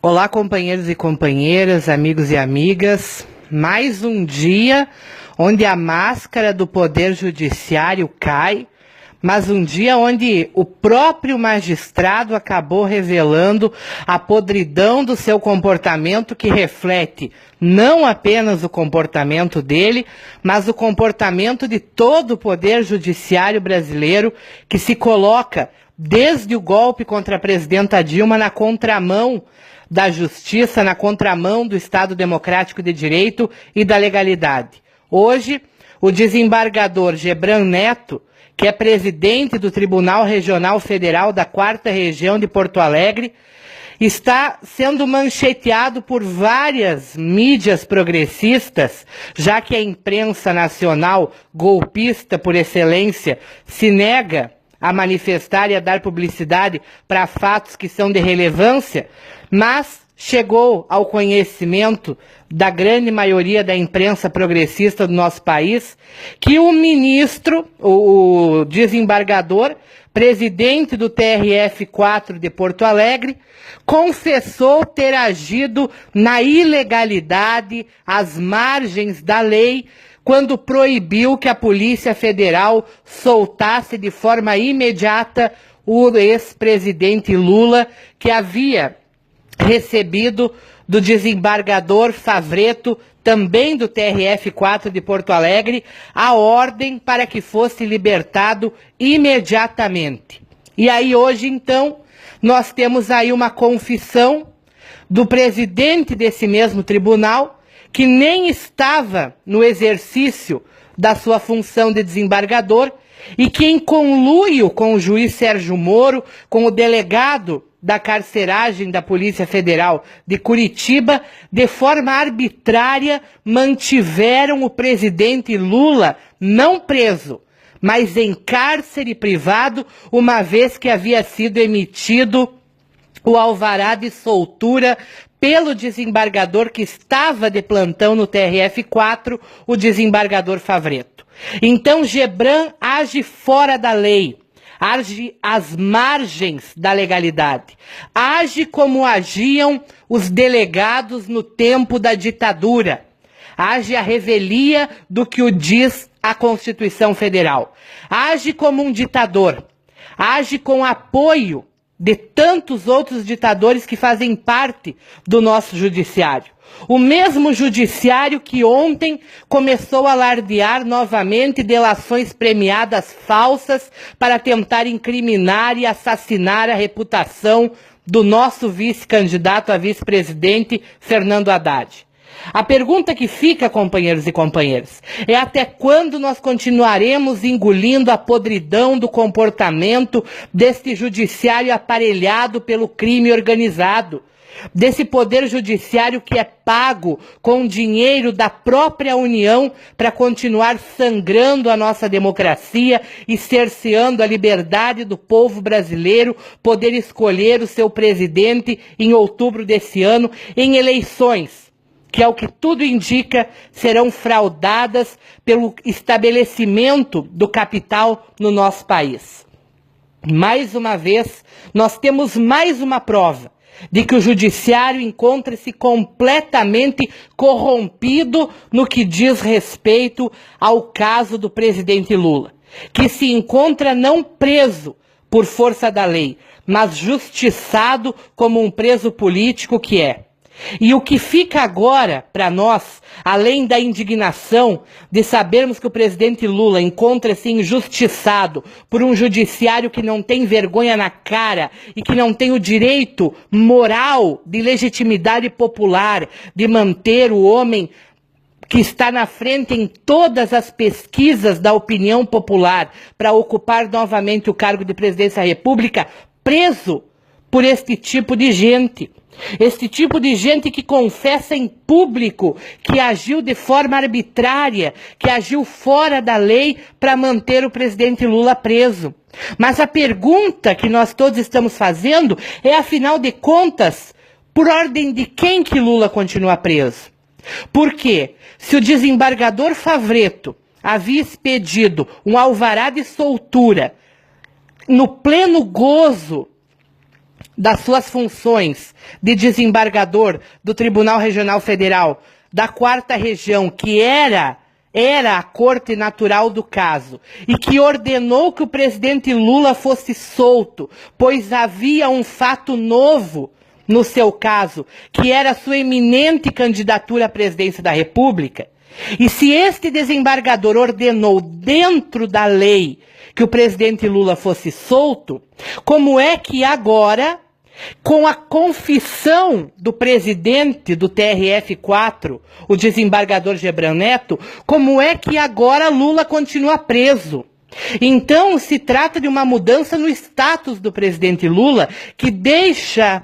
Olá, companheiros e companheiras, amigos e amigas. Mais um dia onde a máscara do Poder Judiciário cai, mas um dia onde o próprio magistrado acabou revelando a podridão do seu comportamento, que reflete não apenas o comportamento dele, mas o comportamento de todo o Poder Judiciário brasileiro, que se coloca, desde o golpe contra a presidenta Dilma, na contramão da justiça, na contramão do Estado Democrático de Direito e da legalidade. Hoje, o desembargador Gebran Neto, que é presidente do Tribunal Regional Federal da 4ª Região de Porto Alegre, está sendo mancheteado por várias mídias progressistas, já que a imprensa nacional, golpista por excelência, se nega a manifestar e a dar publicidade para fatos que são de relevância, mas chegou ao conhecimento da grande maioria da imprensa progressista do nosso país que o ministro, o desembargador, presidente do TRF4 de Porto Alegre, confessou ter agido na ilegalidade, às margens da lei, quando proibiu que a Polícia Federal soltasse de forma imediata o ex-presidente Lula, que havia recebido do desembargador Favretto, também do TRF4 de Porto Alegre, a ordem para que fosse libertado imediatamente. E aí hoje, então, nós temos aí uma confissão do presidente desse mesmo tribunal, que nem estava no exercício da sua função de desembargador e que, em conluio com o juiz Sérgio Moro, com o delegado da carceragem da Polícia Federal de Curitiba, de forma arbitrária, mantiveram o presidente Lula não preso, mas em cárcere privado, uma vez que havia sido emitido o alvará de soltura pelo desembargador que estava de plantão no TRF4, o desembargador Favretto. Então, Gebran age fora da lei, age às margens da legalidade, age como agiam os delegados no tempo da ditadura, age à revelia do que o diz a Constituição Federal, age como um ditador, age com apoio de tantos outros ditadores que fazem parte do nosso judiciário. O mesmo judiciário que ontem começou a alardear novamente delações premiadas falsas para tentar incriminar e assassinar a reputação do nosso vice-candidato a vice-presidente, Fernando Haddad. A pergunta que fica, companheiros e companheiras, é até quando nós continuaremos engolindo a podridão do comportamento deste judiciário aparelhado pelo crime organizado, desse poder judiciário que é pago com dinheiro da própria União para continuar sangrando a nossa democracia e cerceando a liberdade do povo brasileiro poder escolher o seu presidente em outubro desse ano em eleições que, ao que tudo indica, serão fraudadas pelo estabelecimento do capital no nosso país. Mais uma vez, nós temos mais uma prova de que o judiciário encontra-se completamente corrompido no que diz respeito ao caso do presidente Lula, que se encontra não preso por força da lei, mas justiçado como um preso político que é. E o que fica agora para nós, além da indignação de sabermos que o presidente Lula encontra-se injustiçado por um judiciário que não tem vergonha na cara e que não tem o direito moral de legitimidade popular de manter o homem que está na frente em todas as pesquisas da opinião popular para ocupar novamente o cargo de presidência da República, preso por este tipo de gente. Este tipo de gente que confessa em público que agiu de forma arbitrária, que agiu fora da lei para manter o presidente Lula preso. Mas a pergunta que nós todos estamos fazendo é, afinal de contas, por ordem de quem que Lula continua preso? Porque se o desembargador Favretto havia expedido um alvará de soltura no pleno gozo das suas funções de desembargador do Tribunal Regional Federal da 4ª Região, que era a corte natural do caso, e que ordenou que o presidente Lula fosse solto, pois havia um fato novo no seu caso, que era a sua eminente candidatura à presidência da República. E se este desembargador ordenou dentro da lei que o presidente Lula fosse solto, como é que agora, com a confissão do presidente do TRF4, o desembargador Gebran Neto, como é que agora Lula continua preso? Então se trata de uma mudança no status do presidente Lula, que deixa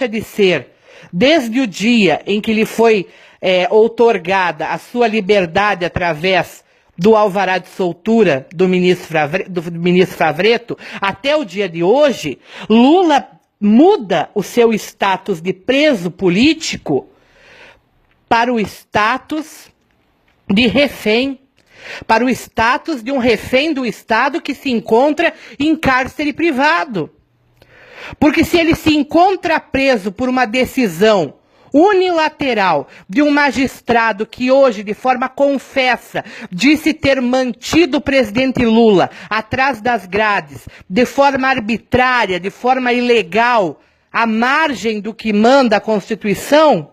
de ser, desde o dia em que lhe foi outorgada a sua liberdade através do alvará de soltura do ministro Favretto, até o dia de hoje, Lula muda o seu status de preso político para o status de refém, para o status de um refém do Estado que se encontra em cárcere privado. Porque se ele se encontra preso por uma decisão unilateral de um magistrado que hoje, de forma confessa, disse ter mantido o presidente Lula atrás das grades, de forma arbitrária, de forma ilegal, à margem do que manda a Constituição,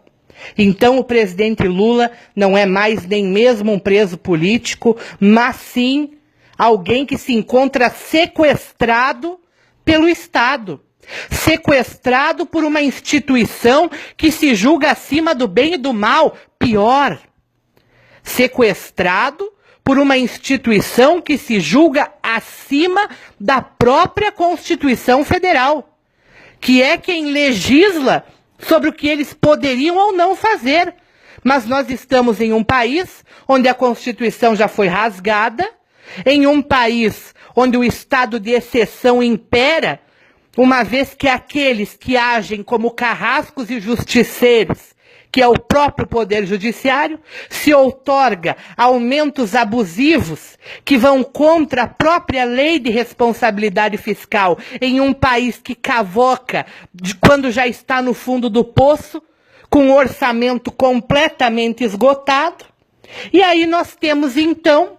então o presidente Lula não é mais nem mesmo um preso político, mas sim alguém que se encontra sequestrado pelo Estado. Sequestrado por uma instituição que se julga acima do bem e do mal. Pior, sequestrado por uma instituição que se julga acima da própria Constituição Federal, que é quem legisla sobre o que eles poderiam ou não fazer. Mas nós estamos em um país onde a Constituição já foi rasgada, em um país onde o estado de exceção impera, uma vez que aqueles que agem como carrascos e justiceiros, que é o próprio Poder Judiciário, se outorga aumentos abusivos que vão contra a própria lei de responsabilidade fiscal em um país que cavoca quando já está no fundo do poço, com um orçamento completamente esgotado. E aí nós temos, então,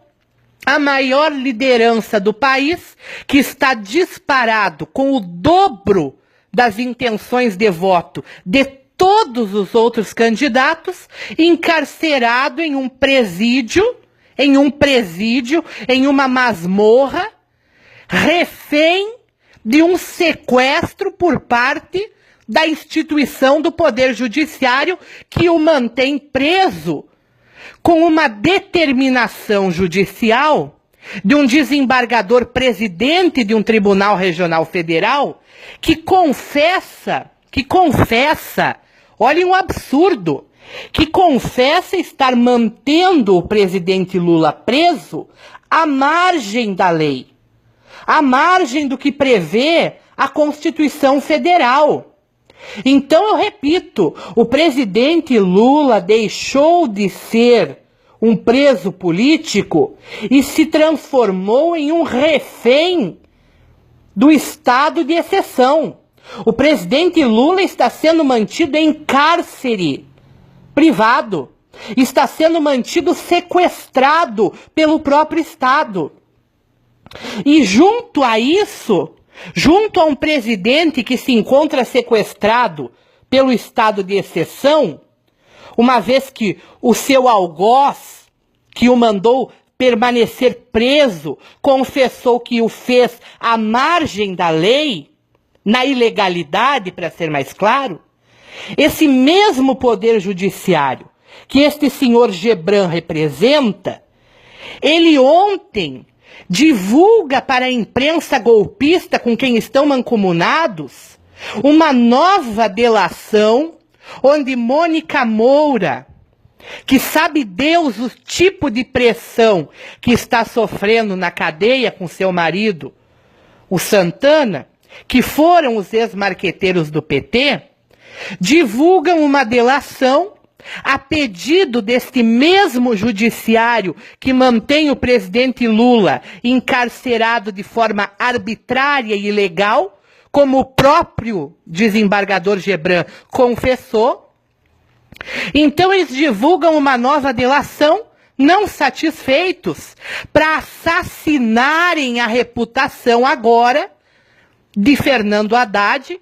a maior liderança do país, que está disparado com o dobro das intenções de voto de todos os outros candidatos, encarcerado em um presídio, em uma masmorra, refém de um sequestro por parte da instituição do Poder Judiciário, que o mantém preso com uma determinação judicial de um desembargador presidente de um Tribunal Regional Federal que confessa, olhem o absurdo, que confessa estar mantendo o presidente Lula preso à margem da lei, à margem do que prevê a Constituição Federal. Então, eu repito, o presidente Lula deixou de ser um preso político e se transformou em um refém do estado de exceção. O presidente Lula está sendo mantido em cárcere privado, está sendo mantido sequestrado pelo próprio Estado. E junto a isso, junto a um presidente que se encontra sequestrado pelo estado de exceção, uma vez que o seu algoz, que o mandou permanecer preso, confessou que o fez à margem da lei, na ilegalidade, para ser mais claro, esse mesmo Poder Judiciário que este senhor Gebran representa, ele ontem divulga para a imprensa golpista com quem estão mancomunados uma nova delação onde Mônica Moura, que sabe Deus o tipo de pressão que está sofrendo na cadeia com seu marido, o Santana, que foram os ex-marqueteiros do PT, divulgam uma delação a pedido deste mesmo judiciário que mantém o presidente Lula encarcerado de forma arbitrária e ilegal, como o próprio desembargador Gebran confessou. Então eles divulgam uma nova delação, não satisfeitos, para assassinarem a reputação agora de Fernando Haddad,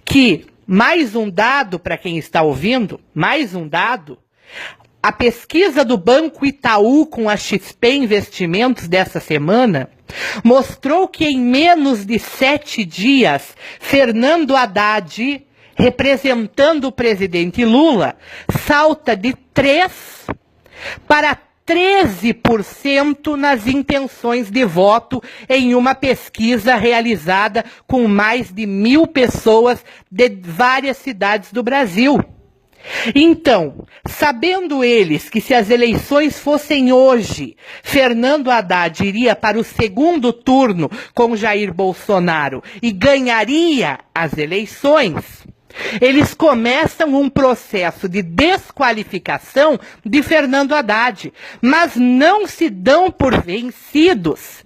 que, mais um dado para quem está ouvindo, mais um dado, a pesquisa do Banco Itaú com a XP Investimentos dessa semana mostrou que em menos de 7 dias, Fernando Haddad, representando o presidente Lula, salta de 3% para 13% nas intenções de voto em uma pesquisa realizada com mais de 1.000 pessoas de várias cidades do Brasil. Então, sabendo eles que se as eleições fossem hoje, Fernando Haddad iria para o segundo turno com Jair Bolsonaro e ganharia as eleições, eles começam um processo de desqualificação de Fernando Haddad, mas não se dão por vencidos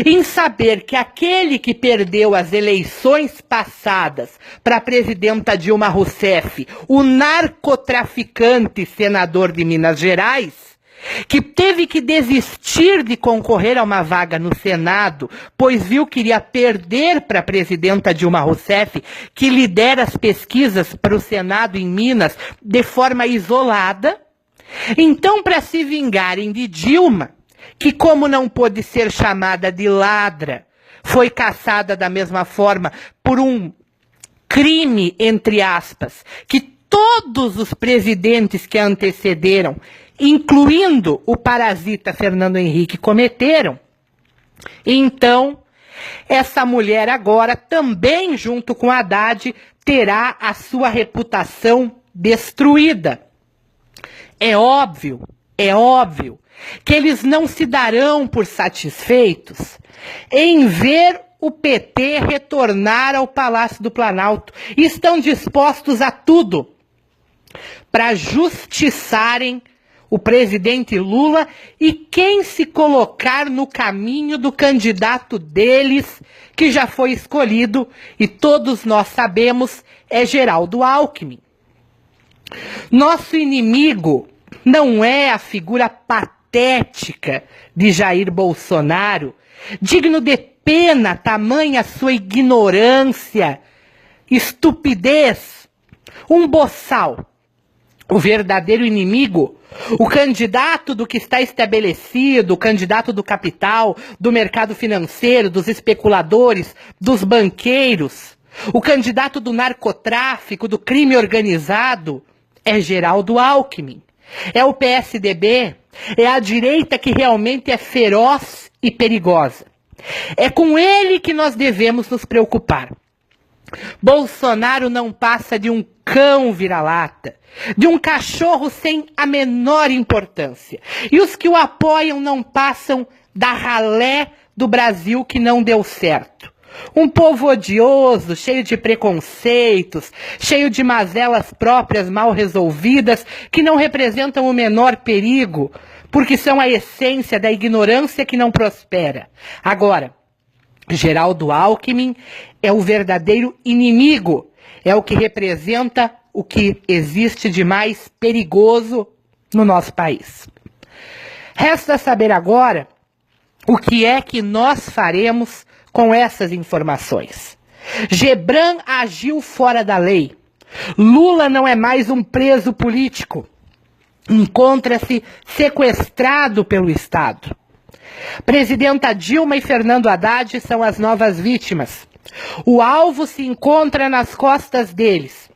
em saber que aquele que perdeu as eleições passadas para a presidenta Dilma Rousseff, o narcotraficante senador de Minas Gerais, que teve que desistir de concorrer a uma vaga no Senado, pois viu que iria perder para a presidenta Dilma Rousseff, que lidera as pesquisas para o Senado em Minas de forma isolada. Então, para se vingarem de Dilma, que como não pôde ser chamada de ladra, foi caçada da mesma forma por um crime, entre aspas, que todos os presidentes que a antecederam, incluindo o parasita Fernando Henrique, cometeram. Então, essa mulher agora, também junto com Haddad, terá a sua reputação destruída. É óbvio que eles não se darão por satisfeitos em ver o PT retornar ao Palácio do Planalto e estão dispostos a tudo para justiçarem o presidente Lula e quem se colocar no caminho do candidato deles, que já foi escolhido, e todos nós sabemos, é Geraldo Alckmin. Nosso inimigo não é a figura patética de Jair Bolsonaro, digno de pena tamanha sua ignorância, estupidez, um boçal. O verdadeiro inimigo, o candidato do que está estabelecido, o candidato do capital, do mercado financeiro, dos especuladores, dos banqueiros, o candidato do narcotráfico, do crime organizado, é Geraldo Alckmin. É o PSDB, é a direita que realmente é feroz e perigosa. É com ele que nós devemos nos preocupar. Bolsonaro não passa de um cão vira-lata, de um cachorro sem a menor importância. E os que o apoiam não passam da ralé do Brasil que não deu certo. Um povo odioso, cheio de preconceitos, cheio de mazelas próprias mal resolvidas, que não representam o menor perigo, porque são a essência da ignorância que não prospera. Agora, Geraldo Alckmin é o verdadeiro inimigo, é o que representa o que existe de mais perigoso no nosso país. Resta saber agora o que é que nós faremos com essas informações. Gebran agiu fora da lei. Lula não é mais um preso político. Encontra-se sequestrado pelo Estado. Presidenta Dilma e Fernando Haddad são as novas vítimas. O alvo se encontra nas costas deles.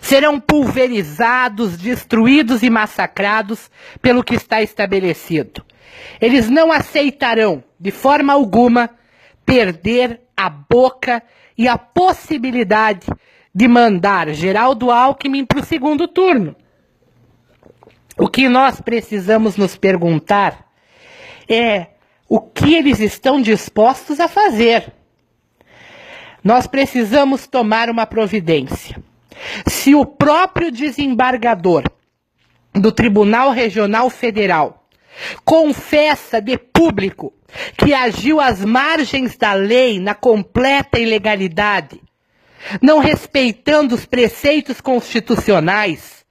Serão pulverizados, destruídos e massacrados pelo que está estabelecido. Eles não aceitarão, de forma alguma, perder a boca e a possibilidade de mandar Geraldo Alckmin para o segundo turno. O que nós precisamos nos perguntar é o que eles estão dispostos a fazer. Nós precisamos tomar uma providência. Se o próprio desembargador do Tribunal Regional Federal confessa de público que agiu às margens da lei na completa ilegalidade, não respeitando os preceitos constitucionais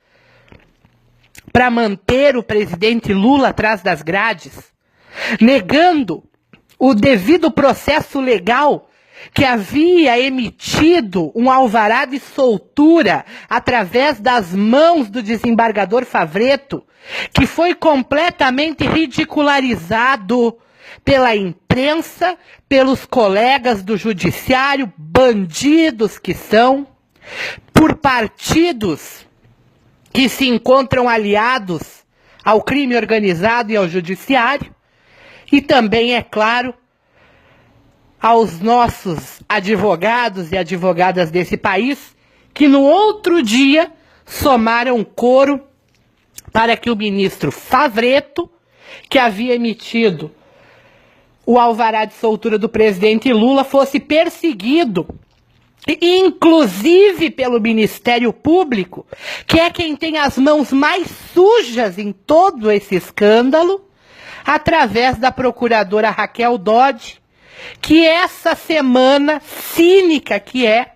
para manter o presidente Lula atrás das grades, negando o devido processo legal que havia emitido um alvará de soltura através das mãos do desembargador Favretto, que foi completamente ridicularizado pela imprensa, pelos colegas do judiciário, bandidos que são, por partidos que se encontram aliados ao crime organizado e ao judiciário, e também, é claro, aos nossos advogados e advogadas desse país, que no outro dia somaram coro para que o ministro Favretto, que havia emitido o alvará de soltura do presidente Lula, fosse perseguido, inclusive pelo Ministério Público, que é quem tem as mãos mais sujas em todo esse escândalo, através da procuradora Raquel Dodge, que essa semana, cínica que é,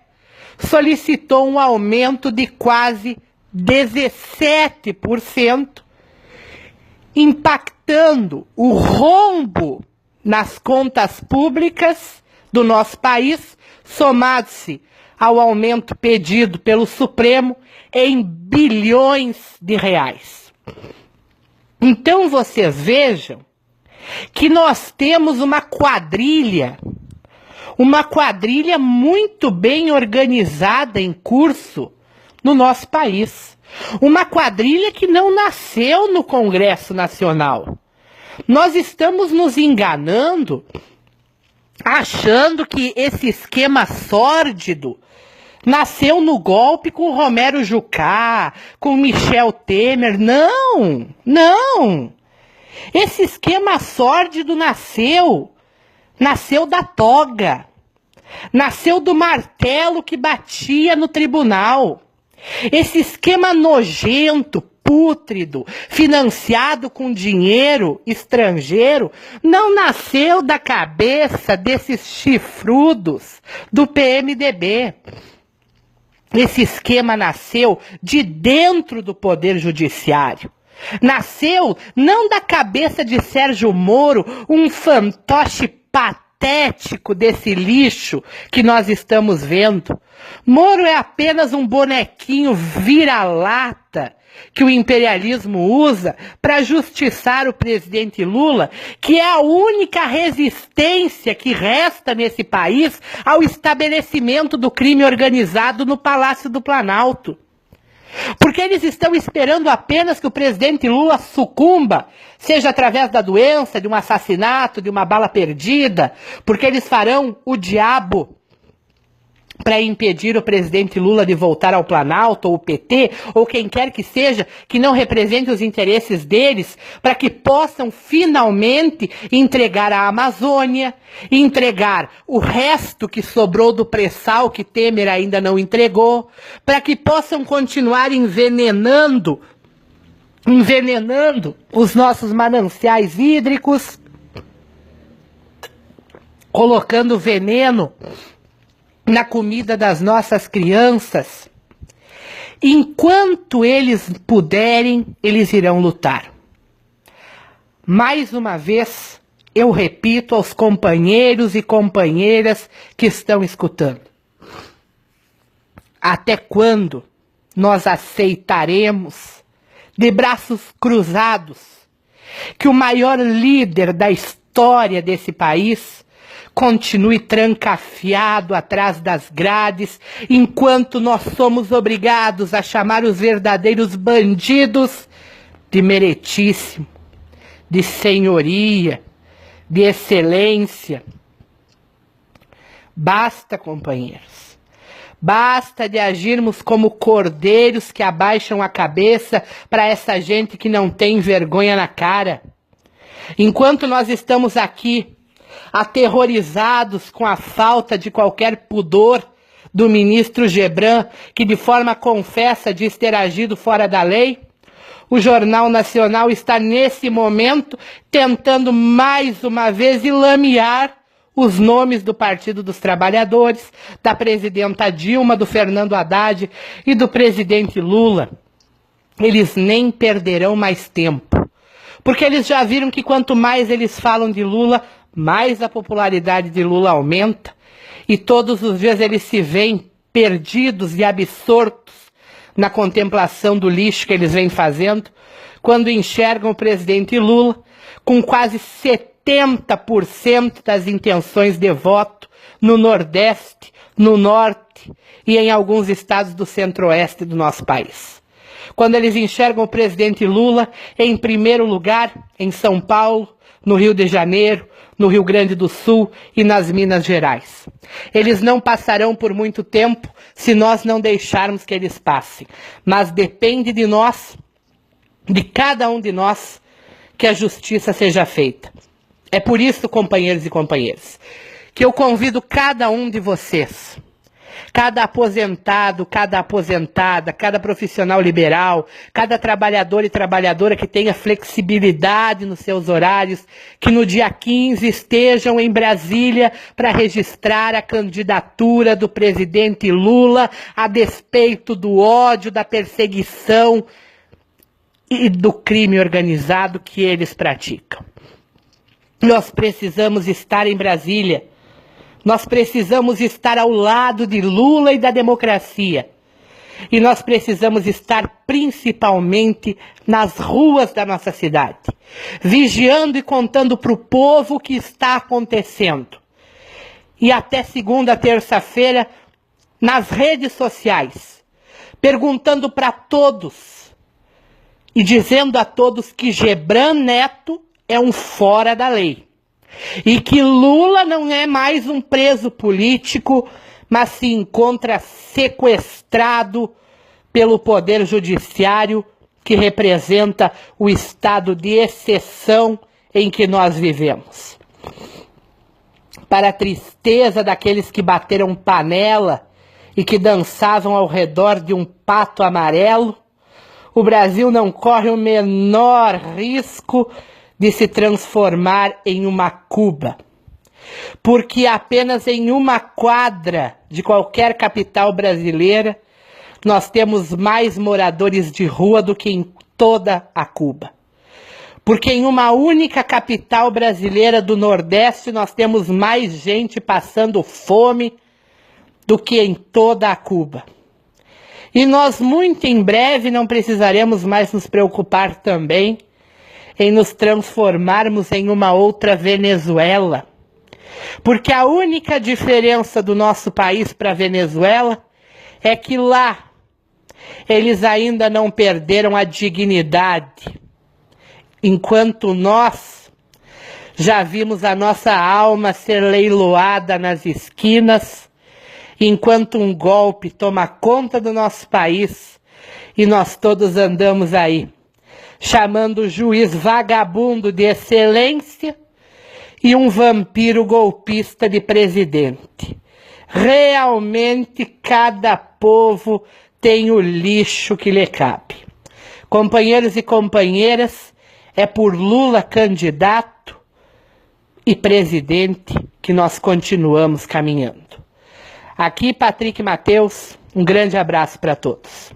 solicitou um aumento de quase 17%, impactando o rombo nas contas públicas do nosso país, somado-se ao aumento pedido pelo Supremo em bilhões de reais. Então vocês vejam que nós temos uma quadrilha muito bem organizada em curso no nosso país. Uma quadrilha que não nasceu no Congresso Nacional. Nós estamos nos enganando, achando que esse esquema sórdido nasceu no golpe com Romero Jucá, com Michel Temer. Não, não. Esse esquema sórdido nasceu da toga, nasceu do martelo que batia no tribunal. Esse esquema nojento, pútrido, financiado com dinheiro estrangeiro, não nasceu da cabeça desses chifrudos do PMDB. Esse esquema nasceu de dentro do Poder Judiciário. Nasceu não da cabeça de Sérgio Moro, um fantoche patético desse lixo que nós estamos vendo. Moro é apenas um bonequinho vira-lata que o imperialismo usa para justiçar o presidente Lula, que é a única resistência que resta nesse país ao estabelecimento do crime organizado no Palácio do Planalto. Porque eles estão esperando apenas que o presidente Lula sucumba, seja através da doença, de um assassinato, de uma bala perdida, porque eles farão o diabo para impedir o presidente Lula de voltar ao Planalto, ou o PT, ou quem quer que seja, que não represente os interesses deles, para que possam finalmente entregar a Amazônia, entregar o resto que sobrou do pré-sal que Temer ainda não entregou, para que possam continuar envenenando os nossos mananciais hídricos, colocando veneno na comida das nossas crianças. Enquanto eles puderem, eles irão lutar. Mais uma vez, eu repito aos companheiros e companheiras que estão escutando: até quando nós aceitaremos, de braços cruzados, que o maior líder da história desse país continue trancafiado atrás das grades, enquanto nós somos obrigados a chamar os verdadeiros bandidos de meritíssimo, de senhoria, de excelência? Basta, companheiros. Basta de agirmos como cordeiros que abaixam a cabeça para essa gente que não tem vergonha na cara. Enquanto nós estamos aqui aterrorizados com a falta de qualquer pudor do ministro Gebran, que de forma confessa diz ter agido fora da lei, O Jornal Nacional está, nesse momento, tentando mais uma vez lamear os nomes do Partido dos Trabalhadores, da presidenta Dilma, do Fernando Haddad e do presidente Lula. Eles nem perderão mais tempo, porque eles já viram que quanto mais eles falam de Lula, mais a popularidade de Lula aumenta, e todos os dias eles se veem perdidos e absortos na contemplação do lixo que eles vêm fazendo, quando enxergam o presidente Lula com quase 70% das intenções de voto no Nordeste, no Norte e em alguns estados do Centro-Oeste do nosso país. Quando eles enxergam o presidente Lula em primeiro lugar em São Paulo, no Rio de Janeiro, no Rio Grande do Sul e nas Minas Gerais. Eles não passarão por muito tempo se nós não deixarmos que eles passem. Mas depende de nós, de cada um de nós, que a justiça seja feita. É por isso, companheiros e companheiras, que eu convido cada um de vocês, cada aposentado, cada aposentada, cada profissional liberal, cada trabalhador e trabalhadora que tenha flexibilidade nos seus horários, que no dia 15 estejam em Brasília para registrar a candidatura do presidente Lula a despeito do ódio, da perseguição e do crime organizado que eles praticam. Nós precisamos estar em Brasília. Nós precisamos estar ao lado de Lula e da democracia. E nós precisamos estar principalmente nas ruas da nossa cidade, vigiando e contando para o povo o que está acontecendo. E até segunda, terça-feira, nas redes sociais, perguntando para todos e dizendo a todos que Gebran Neto é um fora da lei. E que Lula não é mais um preso político, mas se encontra sequestrado pelo Poder Judiciário, que representa o estado de exceção em que nós vivemos. Para a tristeza daqueles que bateram panela e que dançavam ao redor de um pato amarelo, o Brasil não corre o menor risco de se transformar em uma Cuba. Porque apenas em uma quadra de qualquer capital brasileira nós temos mais moradores de rua do que em toda a Cuba. Porque em uma única capital brasileira do Nordeste nós temos mais gente passando fome do que em toda a Cuba. E nós muito em breve não precisaremos mais nos preocupar também em nos transformarmos em uma outra Venezuela. Porque a única diferença do nosso país para a Venezuela é que lá eles ainda não perderam a dignidade, enquanto nós já vimos a nossa alma ser leiloada nas esquinas, enquanto um golpe toma conta do nosso país e nós todos andamos aí chamando o juiz vagabundo de excelência e um vampiro golpista de presidente. Realmente cada povo tem o lixo que lhe cabe. Companheiros e companheiras, é por Lula candidato e presidente que nós continuamos caminhando. Aqui, Patrick Mateus, um grande abraço para todos.